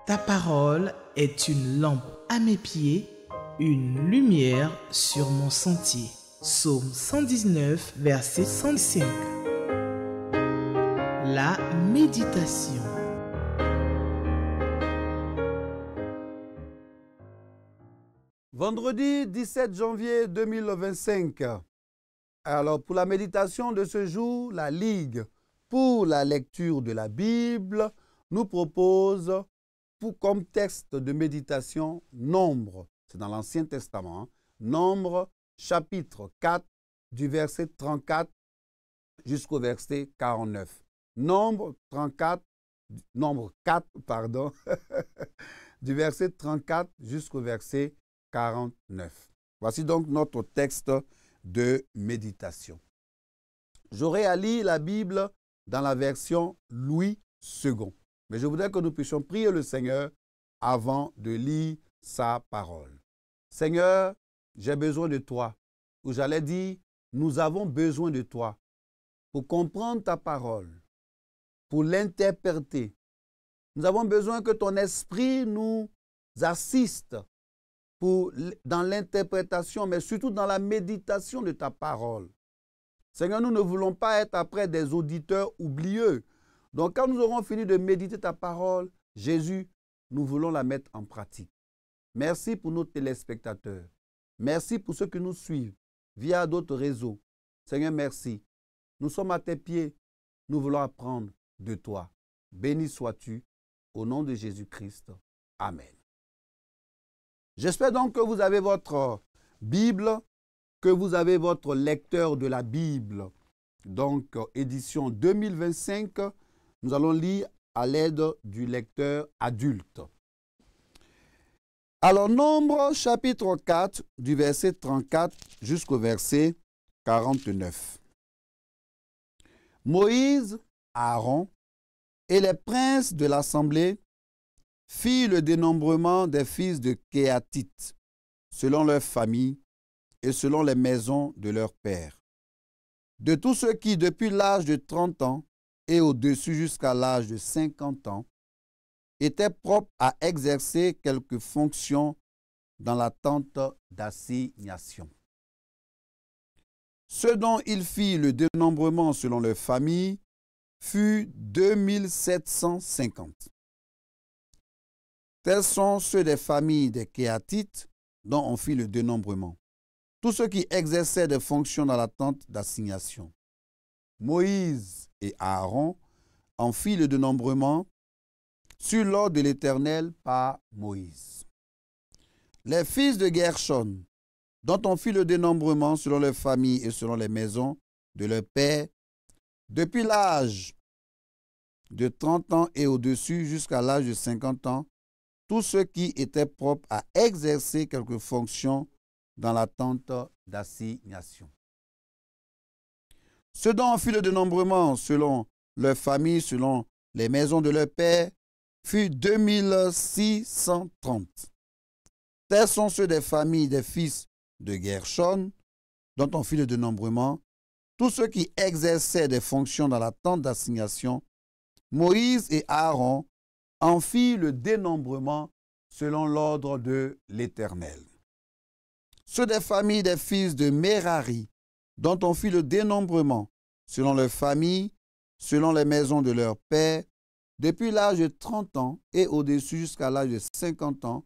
Ta parole est une lampe à mes pieds, une lumière sur mon sentier. Psaume 119, verset 105. La méditation. Vendredi 17 janvier 2025. Alors, pour la méditation de ce jour, la Ligue pour la lecture de la Bible nous propose comme texte de méditation Nombre. C'est dans l'Ancien Testament. Hein, Nombre, chapitre 4, du verset 34 jusqu'au verset 49. Nombre 4, du verset 34 jusqu'au verset 49. Voici donc notre texte de méditation. J'aurai à lire la Bible dans la version Louis II. Mais je voudrais que nous puissions prier le Seigneur avant de lire sa parole. Seigneur, j'ai besoin de toi. Ou j'allais dire, nous avons besoin de toi pour comprendre ta parole, pour l'interpréter. Nous avons besoin que ton esprit nous assiste dans l'interprétation, mais surtout dans la méditation de ta parole. Seigneur, nous ne voulons pas être après des auditeurs oublieux. Donc, quand nous aurons fini de méditer ta parole, Jésus, nous voulons la mettre en pratique. Merci pour nos téléspectateurs. Merci pour ceux qui nous suivent via d'autres réseaux. Seigneur, merci. Nous sommes à tes pieds. Nous voulons apprendre de toi. Béni sois-tu au nom de Jésus-Christ. Amen. J'espère donc que vous avez votre Bible, que vous avez votre lecteur de la Bible. Donc, édition 2025, nous allons lire à l'aide du lecteur adulte. Alors, Nombre, chapitre 4, du verset 34 jusqu'au verset 49. Moïse, Aaron et les princes de l'assemblée firent le dénombrement des fils de Kéhatite, selon leur famille et selon les maisons de leurs pères. De tous ceux qui, depuis l'âge de 30 ans et au-dessus jusqu'à l'âge de 50 ans, étaient propres à exercer quelques fonctions dans la tente d'assignation. Ceux dont il fit le dénombrement selon leur famille fut 2750. Tels sont ceux des familles des Kéhatites dont on fit le dénombrement. Tous ceux qui exerçaient des fonctions dans la tente d'assignation. Moïse et Aaron en firent le dénombrement sur l'ordre de l'Éternel par Moïse. Les fils de Gershon, dont on fit le dénombrement selon leurs familles et selon les maisons de leurs pères, depuis l'âge de 30 ans et au-dessus jusqu'à l'âge de 50 ans, tous ceux qui étaient propres à exercer quelques fonctions dans la tente d'assignation. Ceux dont on fit le dénombrement selon leur famille, selon les maisons de leurs pères, fut 2630. Tels sont ceux des familles des fils de Gershon, dont on fit le dénombrement, tous ceux qui exerçaient des fonctions dans la tente d'assignation. Moïse et Aaron en firent le dénombrement selon l'ordre de l'Éternel. Ceux des familles des fils de Merari, dont on fit le dénombrement selon leur famille, selon les maisons de leurs pères, depuis l'âge de 30 ans et au-dessus jusqu'à l'âge de 50 ans,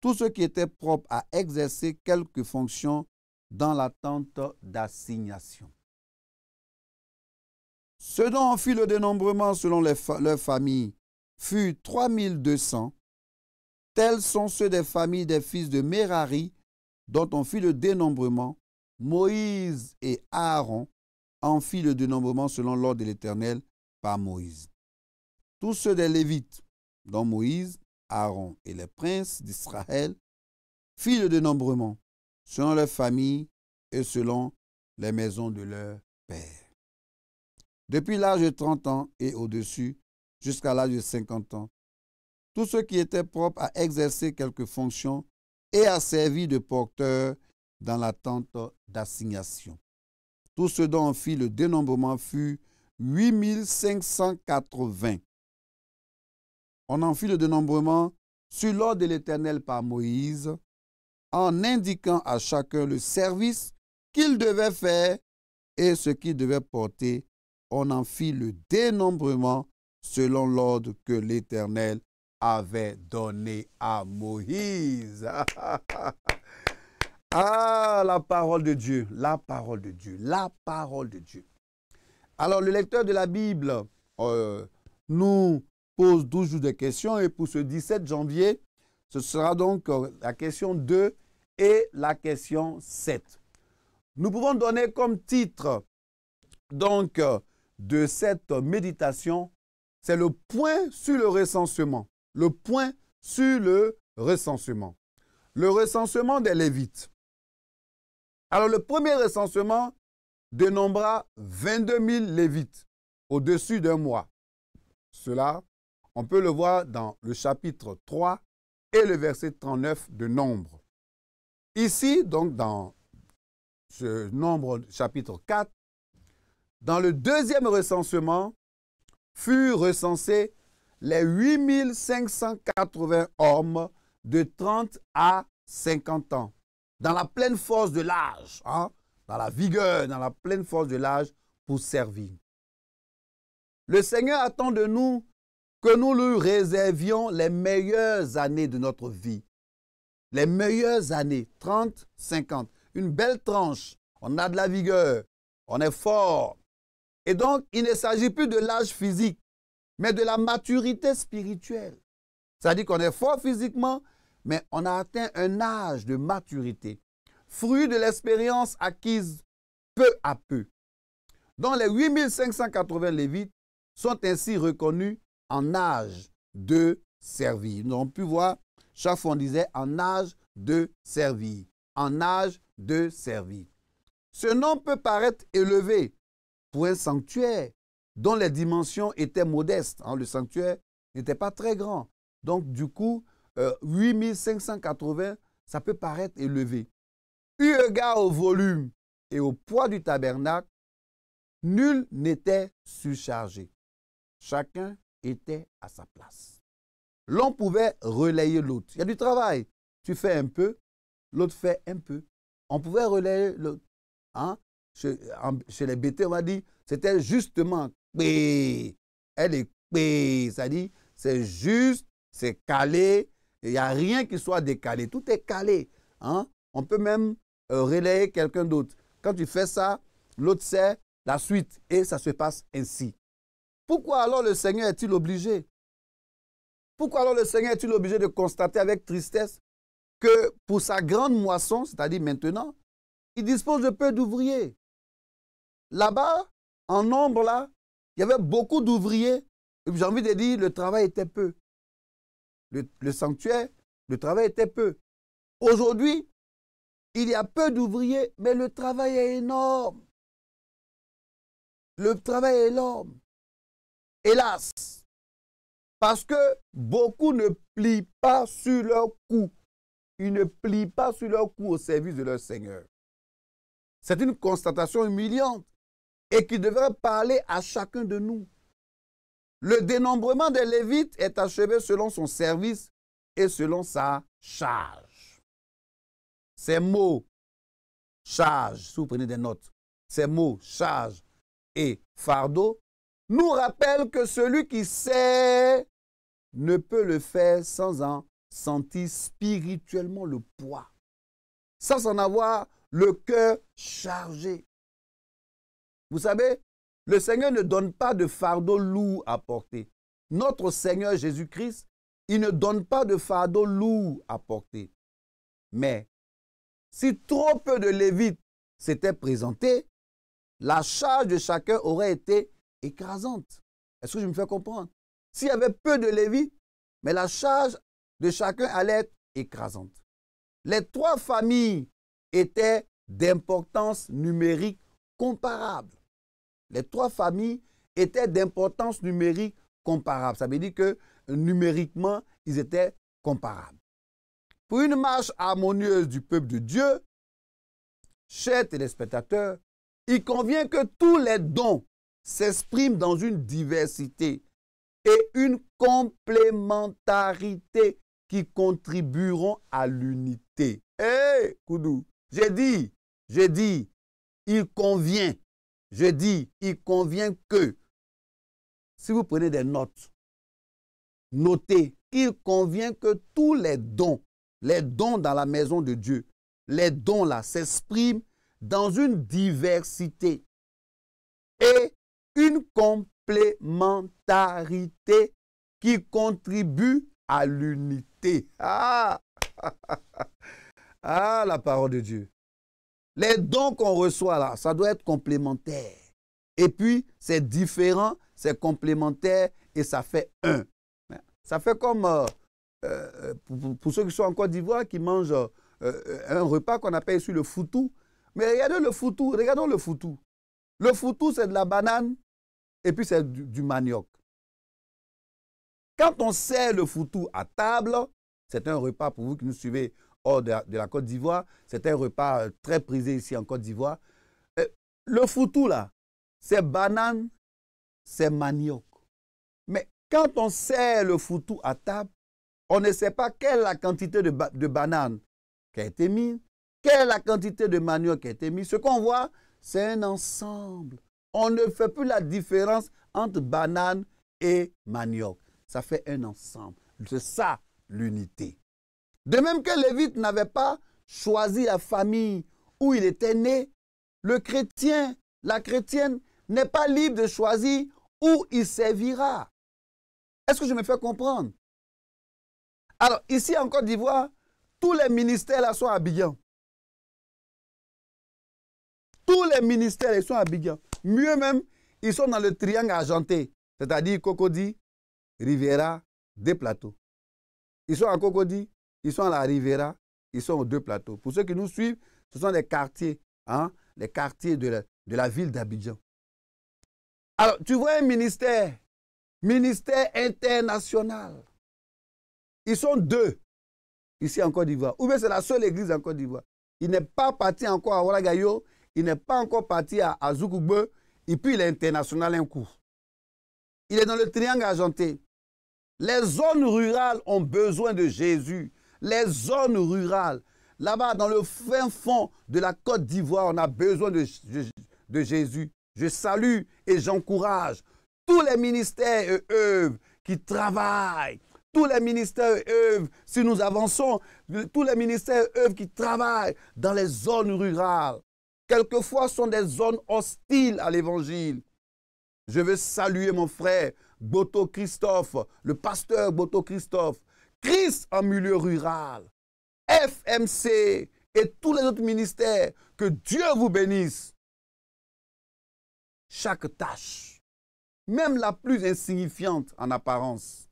tous ceux qui étaient propres à exercer quelques fonctions dans la tente d'assignation. Ceux dont on fit le dénombrement selon leur famille fut 3200. Tels sont ceux des familles des fils de Merari, dont on fit le dénombrement. Moïse et Aaron en fit le dénombrement selon l'ordre de l'Éternel par Moïse. Tous ceux des Lévites, dont Moïse, Aaron et les princes d'Israël, firent le dénombrement selon leurs familles et selon les maisons de leurs pères. Depuis l'âge de 30 ans et au-dessus, jusqu'à l'âge de 50 ans, tous ceux qui étaient propres à exercer quelques fonctions et à servir de porteurs dans la tente d'assignation. Tous ceux dont on fit le dénombrement fut 8580. On en fit le dénombrement sur l'ordre de l'Éternel par Moïse, en indiquant à chacun le service qu'il devait faire et ce qu'il devait porter. On en fit le dénombrement selon l'ordre que l'Éternel avait donné à Moïse. Ah, la parole de Dieu, la parole de Dieu, la parole de Dieu. Alors, le lecteur de la Bible nous pose 12 jours de questions et pour ce 17 janvier, ce sera donc la question 2 et la question 7. Nous pouvons donner comme titre donc de cette méditation, c'est le point sur le recensement. Le point sur le recensement. Le recensement des Lévites. Alors, le premier recensement dénombra 22 000 Lévites au-dessus d'un mois. Cela, on peut le voir dans le chapitre 3 et le verset 39 de Nombre. Ici, donc, dans ce Nombre chapitre 4, dans le deuxième recensement, furent recensés les 8 580 hommes de 30 à 50 ans, dans la pleine force de l'âge, hein, dans la vigueur, dans la pleine force de l'âge pour servir. Le Seigneur attend de nous que nous lui réservions les meilleures années de notre vie. Les meilleures années, 30, 50, une belle tranche, on a de la vigueur, on est fort. Et donc, il ne s'agit plus de l'âge physique, mais de la maturité spirituelle. C'est-à-dire qu'on est fort physiquement, mais on a atteint un âge de maturité, fruit de l'expérience acquise peu à peu. Donc, les 8 580 Lévites sont ainsi reconnus en âge de servir. Nous avons pu voir, chaque fois on disait en âge de servir, en âge de servir. Ce nom peut paraître élevé pour un sanctuaire dont les dimensions étaient modestes. Le sanctuaire n'était pas très grand. Donc, du coup, 8 580, ça peut paraître élevé. Eu égard au volume et au poids du tabernacle, nul n'était surchargé. Chacun était à sa place. L'on pouvait relayer l'autre. Il y a du travail. Tu fais un peu, l'autre fait un peu. On pouvait relayer l'autre. Hein? Chez les BT, on va dire, c'était justement elle est c'est-à-dire, c'est juste, c'est calé, il n'y a rien qui soit décalé. Tout est calé. Hein? On peut même relayer quelqu'un d'autre. Quand tu fais ça, l'autre sait la suite et ça se passe ainsi. Pourquoi alors le Seigneur est-il obligé? Pourquoi alors le Seigneur est-il obligé de constater avec tristesse que pour sa grande moisson, c'est-à-dire maintenant, il dispose de peu d'ouvriers? Là-bas, en nombre, là, il y avait beaucoup d'ouvriers. J'ai envie de dire, le travail était peu. Le sanctuaire, le travail était peu. Aujourd'hui, il y a peu d'ouvriers, mais le travail est énorme. Le travail est énorme. Hélas, parce que beaucoup ne plient pas sur leur cou. Ils ne plient pas sur leur cou au service de leur Seigneur. C'est une constatation humiliante et qui devrait parler à chacun de nous. Le dénombrement des Lévites est achevé selon son service et selon sa charge. Ces mots, charge, si vous prenez des notes, ces mots, charge et fardeau, nous rappellent que celui qui sait ne peut le faire sans en sentir spirituellement le poids, sans en avoir le cœur chargé. Vous savez, le Seigneur ne donne pas de fardeau lourd à porter. Notre Seigneur Jésus-Christ, il ne donne pas de fardeau lourd à porter. Mais si trop peu de Lévites s'étaient présentés, la charge de chacun aurait été écrasante. Est-ce que je me fais comprendre? S'il y avait peu de Lévites, mais la charge de chacun allait être écrasante. Les trois familles étaient d'importance numérique comparable. Les trois familles étaient d'importance numérique comparable. Ça veut dire que numériquement, ils étaient comparables. Pour une marche harmonieuse du peuple de Dieu, chers téléspectateurs, il convient que tous les dons s'expriment dans une diversité et une complémentarité qui contribueront à l'unité. Hé, Koudou, j'ai dit, il convient, il convient que, si vous prenez des notes, notez qu'il convient que tous les dons dans la maison de Dieu, les dons là s'expriment dans une diversité et une complémentarité qui contribue à l'unité. Ah! Ah, la parole de Dieu. Les dons qu'on reçoit là, ça doit être complémentaire. Et puis, c'est différent, c'est complémentaire et ça fait un. Ça fait comme pour ceux qui sont en Côte d'Ivoire, qui mangent un repas qu'on appelle ici le foutou. Mais regardez le foutou, regardons le foutou. Le foutou, c'est de la banane et puis c'est du manioc. Quand on sert le foutou à table, c'est un repas pour vous qui nous suivez hors de la Côte d'Ivoire, c'est un repas très prisé ici en Côte d'Ivoire. Le foutou là, c'est banane, c'est manioc. Mais quand on sert le foutou à table, on ne sait pas quelle est la quantité de banane qui a été mise, quelle est la quantité de manioc qui a été mise. Ce qu'on voit, c'est un ensemble. On ne fait plus la différence entre banane et manioc. Ça fait un ensemble. C'est ça, l'unité. De même que Lévite n'avait pas choisi la famille où il était né, le chrétien, la chrétienne n'est pas libre de choisir où il servira. Est-ce que je me fais comprendre? Alors, ici en Côte d'Ivoire, tous les ministères là sont à Abidjan. Tous les ministères ils sont à Abidjan. Mieux même, ils sont dans le triangle argenté, c'est-à-dire Cocody, Riviera, des plateaux. Ils sont à Cocody, ils sont à la Riviera, ils sont aux deux plateaux. Pour ceux qui nous suivent, ce sont les quartiers, les quartiers de la ville d'Abidjan. Alors, tu vois un ministère international. Ils sont deux ici en Côte d'Ivoire. Ou bien c'est la seule église en Côte d'Ivoire. Il n'est pas parti encore à Ouaragayo, il n'est pas encore parti à Zoukougbe, et puis il est international un coup. Il est dans le triangle argenté. Les zones rurales ont besoin de Jésus. Les zones rurales, là-bas dans le fin fond de la Côte d'Ivoire, on a besoin de Jésus. Je salue et j'encourage tous les ministères et œuvres qui travaillent. Tous les ministères et œuvres, si nous avançons, tous les ministères et œuvres qui travaillent dans les zones rurales, quelquefois sont des zones hostiles à l'évangile. Je veux saluer mon frère Boto Christophe, le pasteur Boto Christophe, Christ en milieu rural, FMC et tous les autres ministères. Que Dieu vous bénisse. Chaque tâche, même la plus insignifiante en apparence,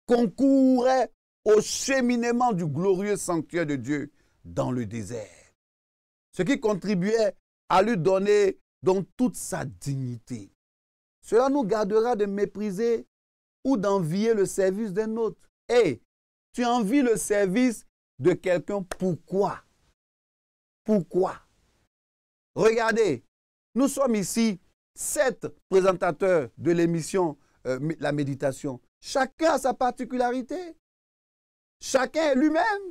concourait au cheminement du glorieux sanctuaire de Dieu dans le désert. Ce qui contribuait à lui donner donc toute sa dignité. Cela nous gardera de mépriser ou d'envier le service d'un autre. Hey, tu envies le service de quelqu'un, pourquoi? Pourquoi? Regardez, nous sommes ici 7 présentateurs de l'émission La Méditation. Chacun a sa particularité. Chacun est lui-même.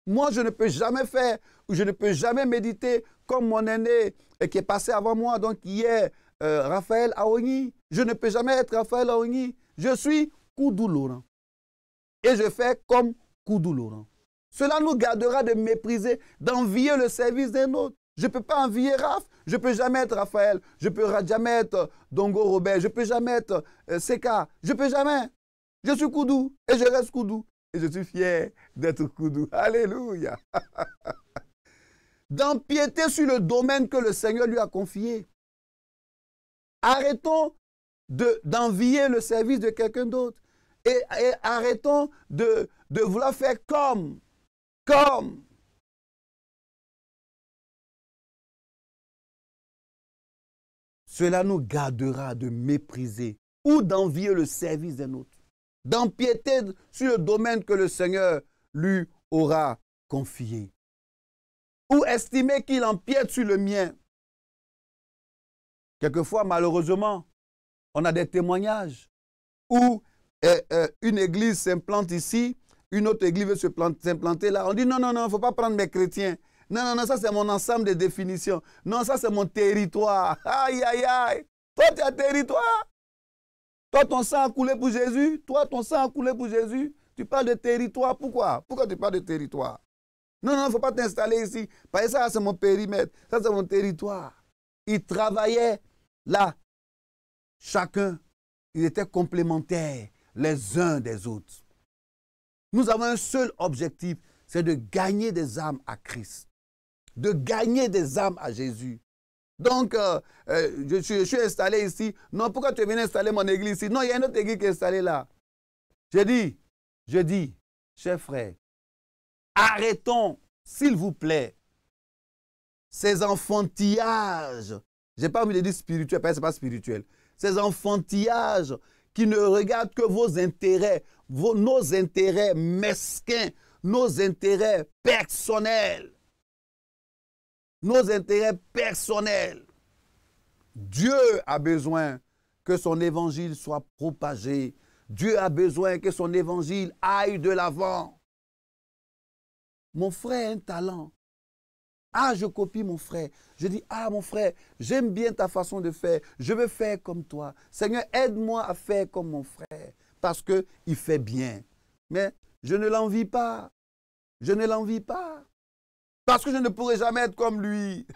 Moi, je ne peux jamais faire ou je ne peux jamais méditer comme mon aîné qui est passé avant moi, donc qui est Raphaël Aoni. Je ne peux jamais être Raphaël Aoni. Je suis Koudou Laurent. Et je fais comme Koudou Laurent. Cela nous gardera de mépriser, d'envier le service d'un autre. Je ne peux pas envier Raph. Je ne peux jamais être Raphaël. Je ne peux jamais être Dongo Robert. Je ne peux jamais être Seka. Je ne peux jamais. Je suis Koudou et je reste Koudou. Et je suis fier d'être Koudou. Alléluia. D'empiéter sur le domaine que le Seigneur lui a confié. Arrêtons d'envier le service de quelqu'un d'autre. Et arrêtons de vouloir faire comme. Cela nous gardera de mépriser ou d'envier le service d'un autre. D'empiéter sur le domaine que le Seigneur lui aura confié. Ou estimer qu'il empiète sur le mien. Quelquefois, malheureusement, on a des témoignages où une église s'implante ici, une autre église veut s'implanter là, on dit non, il ne faut pas prendre mes chrétiens. Non, ça c'est mon ensemble de définitions. Non, ça c'est mon territoire. Aïe, aïe, aïe. Toi, tu as territoire. Toi, ton sang a coulé pour Jésus. Toi, ton sang a coulé pour Jésus. Tu parles de territoire. Pourquoi? Pourquoi tu parles de territoire? Non, il ne faut pas t'installer ici. Parce que ça, c'est mon périmètre. Ça, c'est mon territoire. Ils travaillaient là. Chacun, ils étaient complémentaires les uns des autres. Nous avons un seul objectif, c'est de gagner des âmes à Christ. De gagner des âmes à Jésus. Donc, je suis installé ici. Non, pourquoi tu es venu installer mon église ici? Non, il y a une autre église qui est installée là. Je dis, chers frères, arrêtons, s'il vous plaît, ces enfantillages. Je n'ai pas envie de dire spirituel, parce que ce n'est pas spirituel. Ces enfantillages qui ne regardent que vos intérêts, nos intérêts mesquins, nos intérêts personnels. Nos intérêts personnels. Dieu a besoin que son évangile soit propagé. Dieu a besoin que son évangile aille de l'avant. Mon frère a un talent. Ah, je copie mon frère. Je dis, ah mon frère, j'aime bien ta façon de faire. Je veux faire comme toi. Seigneur, aide-moi à faire comme mon frère. Parce qu'il fait bien. Mais je ne l'envie pas. Je ne l'envie pas. Parce que je ne pourrai jamais être comme lui.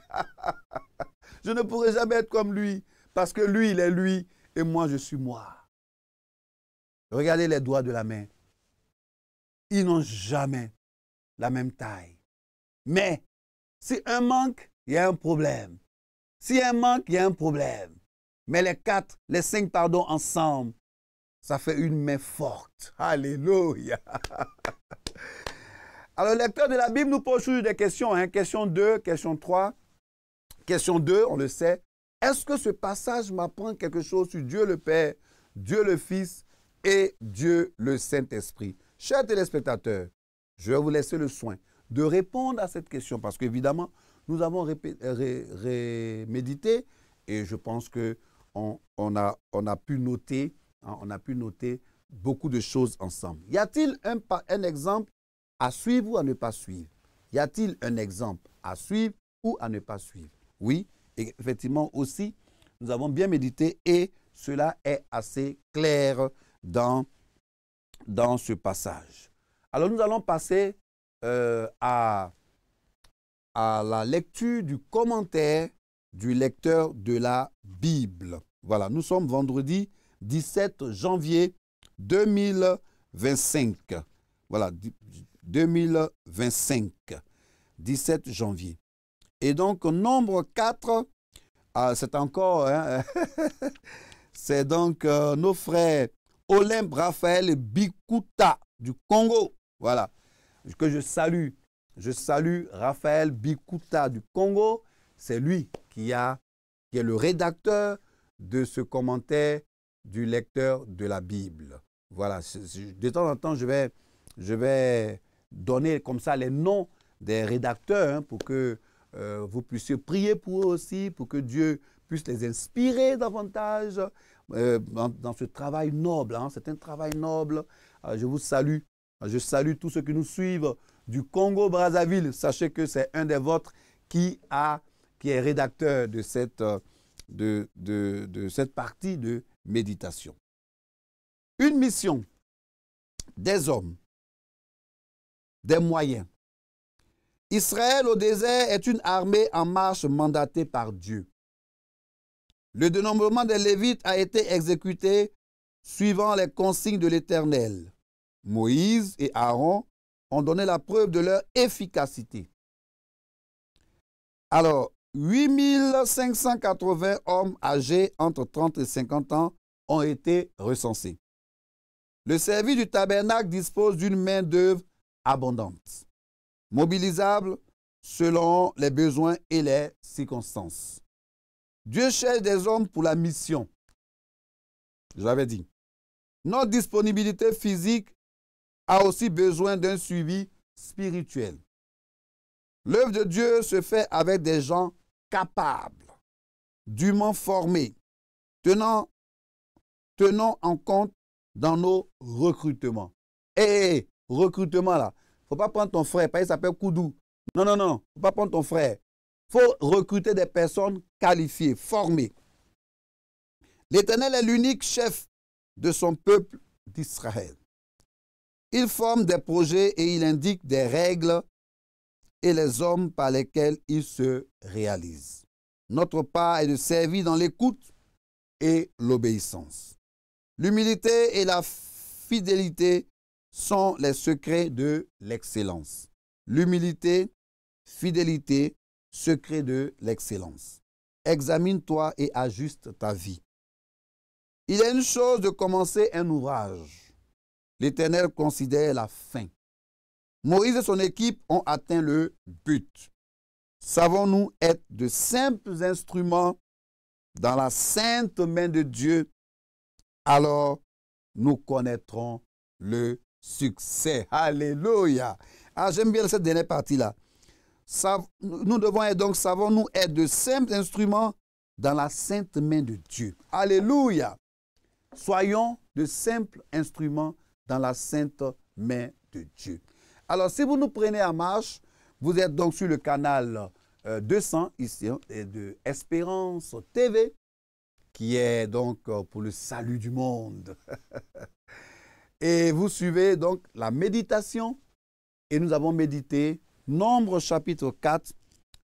Je ne pourrai jamais être comme lui. Parce que lui, il est lui et moi, je suis moi. Regardez les doigts de la main. Ils n'ont jamais la même taille. Mais si un manque, il y a un problème. S'il y a un manque, il y a un problème. Mais les 5, ensemble, ça fait une main forte. Alléluia. Alors, le lecteur de la Bible nous pose toujours des questions. Question 2, question 3. Question 2, on le sait. Est-ce que ce passage m'apprend quelque chose sur Dieu le Père, Dieu le Fils et Dieu le Saint-Esprit? Chers téléspectateurs, je vais vous laisser le soin de répondre à cette question parce qu'évidemment, nous avons médité et je pense qu'on a pu noter beaucoup de choses ensemble. Y a-t-il un exemple à suivre ou à ne pas suivre? Y a-t-il un exemple à suivre ou à ne pas suivre? Oui, et effectivement aussi, nous avons bien médité et cela est assez clair dans ce passage. Alors nous allons passer à la lecture du commentaire du lecteur de la Bible. Voilà, nous sommes vendredi 17 janvier 2025. Voilà, 2025, 17 janvier. Et donc, nombre 4, c'est encore, c'est donc nos frères Olympe Raphaël Bikuta du Congo. Voilà, que je salue. Je salue Raphaël Bikuta du Congo. C'est lui qui est le rédacteur de ce commentaire du lecteur de la Bible. Voilà, de temps en temps, je vais donner comme ça les noms des rédacteurs pour que vous puissiez prier pour eux aussi, pour que Dieu puisse les inspirer davantage dans ce travail noble. C'est un travail noble. Je vous salue. Je salue tous ceux qui nous suivent du Congo-Brazzaville. Sachez que c'est un des vôtres qui est rédacteur de cette partie de méditation. Une mission, des hommes, des moyens. Israël au désert est une armée en marche mandatée par Dieu. Le dénombrement des Lévites a été exécuté suivant les consignes de l'Éternel. Moïse et Aaron ont donné la preuve de leur efficacité. Alors, 8580 hommes âgés entre 30 et 50 ans ont été recensés. Le service du tabernacle dispose d'une main-d'œuvre abondante, mobilisable selon les besoins et les circonstances. Dieu cherche des hommes pour la mission. Je l'avais dit. Notre disponibilité physique a aussi besoin d'un suivi spirituel. L'œuvre de Dieu se fait avec des gens capables, dûment formés, tenant en compte dans nos recrutements. Et recrutement là. Il ne faut pas prendre ton frère, parce qu'il s'appelle Koudou. Non, non, non, il ne faut pas prendre ton frère. Il faut recruter des personnes qualifiées, formées. L'Éternel est l'unique chef de son peuple d'Israël. Il forme des projets et il indique des règles et les hommes par lesquels il se réalise. Notre part est de servir dans l'écoute et l'obéissance. L'humilité et la fidélité sont les secrets de l'excellence. L'humilité, fidélité, secret de l'excellence. Examine-toi et ajuste ta vie. Il est une chose de commencer un ouvrage. L'Éternel considère la fin. Moïse et son équipe ont atteint le but. Savons-nous être de simples instruments dans la sainte main de Dieu? Alors, nous connaîtrons le succès. Alléluia. Ah, j'aime bien cette dernière partie-là. Nous devons être donc, savons-nous être de simples instruments dans la sainte main de Dieu. Alléluia. Soyons de simples instruments dans la sainte main de Dieu. Alors, si vous nous prenez en marche, vous êtes donc sur le canal 200 ici de Espérance TV, qui est donc pour le salut du monde. Et vous suivez donc la méditation. Et nous avons médité Nombre chapitre 4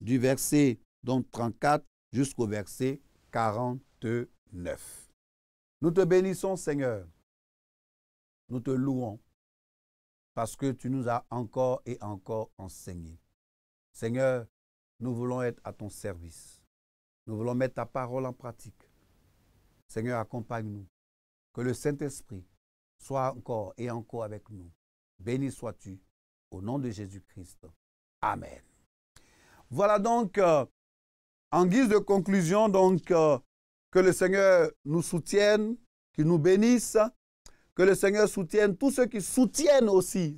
du verset donc 34 jusqu'au verset 49. Nous te bénissons, Seigneur. Nous te louons parce que tu nous as encore et encore enseigné. Seigneur, nous voulons être à ton service. Nous voulons mettre ta parole en pratique. Seigneur, accompagne-nous. Que le Saint-Esprit soit encore et encore avec nous. Béni sois-tu au nom de Jésus-Christ. Amen. Voilà donc, en guise de conclusion, donc, que le Seigneur nous soutienne, qu'il nous bénisse, que le Seigneur soutienne tous ceux qui soutiennent aussi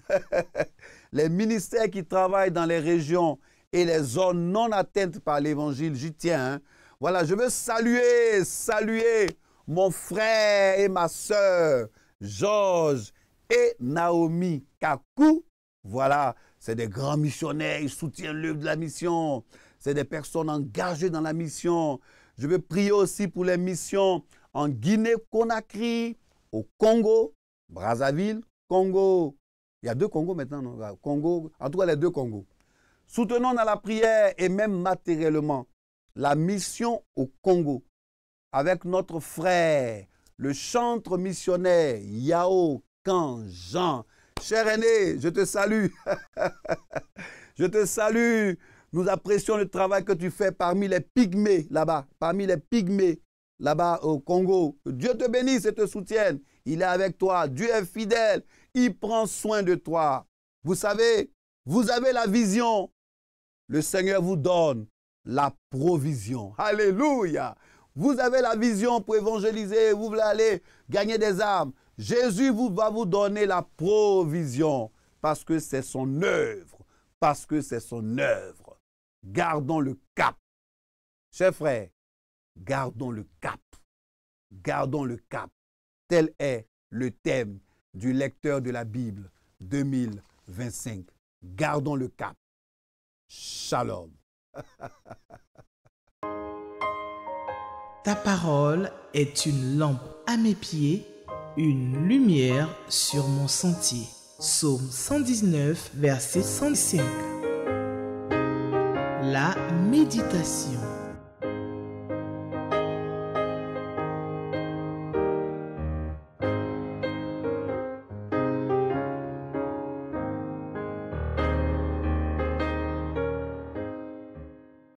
les ministères qui travaillent dans les régions et les zones non atteintes par l'Évangile. J'y tiens. Hein. Voilà, je veux saluer mon frère et ma sœur, Georges et Naomi Kakou. Voilà, c'est des grands missionnaires, ils soutiennent l'œuvre de la mission. C'est des personnes engagées dans la mission. Je veux prier aussi pour les missions en Guinée-Conakry, au Congo, Brazzaville, Congo. Il y a 2 Congos maintenant, non? Congo, en tout cas les 2 Congos. Soutenons dans la prière et même matériellement la mission au Congo avec notre frère, le chantre missionnaire Yao Kan Jean. Cher aîné, je te salue. Je te salue. Nous apprécions le travail que tu fais parmi les pygmées là-bas, là-bas au Congo. Dieu te bénisse et te soutienne. Il est avec toi. Dieu est fidèle. Il prend soin de toi. Vous savez, vous avez la vision. Le Seigneur vous donne la provision. Alléluia. Vous avez la vision pour évangéliser. Vous voulez aller gagner des âmes. Jésus va vous donner la provision parce que c'est son œuvre. Parce que c'est son œuvre. Gardons le cap. Chers frères, gardons le cap. Gardons le cap. Tel est le thème du lecteur de la Bible 2025. Gardons le cap. Shalom. Ta parole est une lampe à mes pieds, une lumière sur mon sentier. Psaume 119, verset 105. La méditation.